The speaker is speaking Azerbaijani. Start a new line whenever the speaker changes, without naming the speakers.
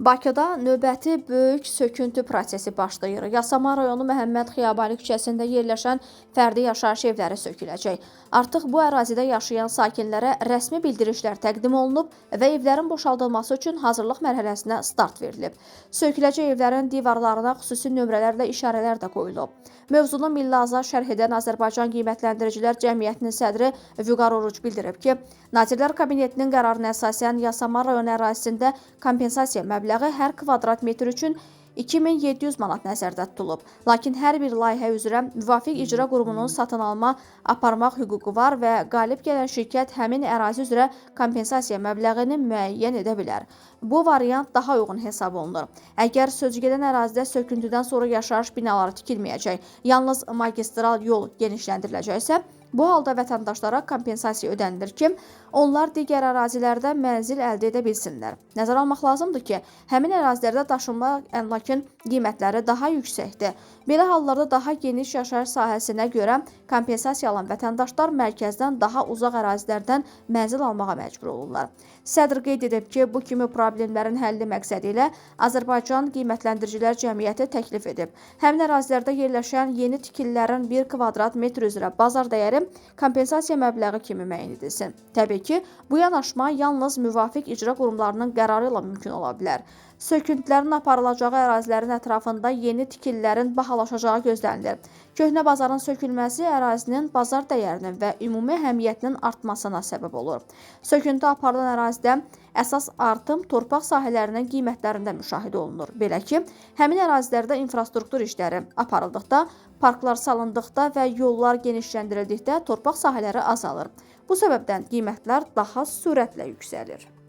Bakıda növbəti böyük söküntü prosesi başlayır. Yasamal rayonu Məhəmməd Xiyabani küçəsində yerləşən fərdi yaşayış evləri söküləcək. Artıq bu ərazidə yaşayan sakinlərə rəsmi bildirişlər təqdim olunub və evlərin boşaldılması üçün hazırlıq mərhələsinə start verilib. Söküləcək evlərin divarlarına xüsusi nömrələrlə işarələr də qoyulub. Mövzunu Milli Azad şərh edən Azərbaycan Qiymətləndiricilər Cəmiyyətinin sədri Vüqar Oruc bildirib ki, Nazirlər Kabinetinin qərarına əsasən Yasamal rayon ərazisində kompensasiya məbləği hər kvadrat metr üçün 2700 manat nəzərdə tutulub. Lakin hər bir layihə üzrə müvafiq icra qurumunun satın alma aparmaq hüququ var və qalib gələn şirkət həmin ərazi üzrə kompensasiya məbləğini müəyyən edə bilər. Bu variant daha uyğun hesab olunur. Əgər sözügedən ərazidə söküntüdən sonra yaşayış binaları tikilməyəcək, yalnız magistral yol genişləndiriləcəksə, bu halda vətəndaşlara kompensasiya ödənilir ki, onlar digər ərazilərdə mənzil əldə edə bilsinlər. Nəzərə almaq lazımdır ki, həmin ərazilərdə daşınma əmlakın qiymətləri daha yüksəkdir. Belə hallarda daha geniş yaşayış sahəsinə görə kompensasiya alan vətəndaşlar mərkəzdən daha uzaq ərazilərdən mənzil almağa məcbur olurlar. Sədr qeyd edib ki, bu kimi problemlərin həlli məqsədi ilə Azərbaycan Qiymətləndiricilər Cəmiyyəti təklif edib. Həmin ərazilərdə yerləşən yeni tikililərin 1 kvadrat metr üzrə bazar dəyəri kompensasiya məbləği kimi müəyyən edilsin. Təbii ki, bu yanaşma yalnız müvafiq icra qurumlarının qərarı ilə mümkün ola bilər. Söküntülərin aparılacağı ərazilərin ətrafında yeni tikililərin bahalaşacağı gözlənilir. Köhnə bazarın sökülməsi ərazinin bazar dəyərinin və ümumi əhəmiyyətinin artmasına səbəb olur. Söküntü aparılan ərazidə əsas artım torpaq sahələrinin qiymətlərində müşahidə olunur. Belə ki, həmin ərazilərdə infrastruktur işləri aparıldıqda, parklar salındıqda və yollar genişləndirildikdə torpaq sahələri azalır. Bu səbəbdən qiymətlər daha sürətlə yüksəlir.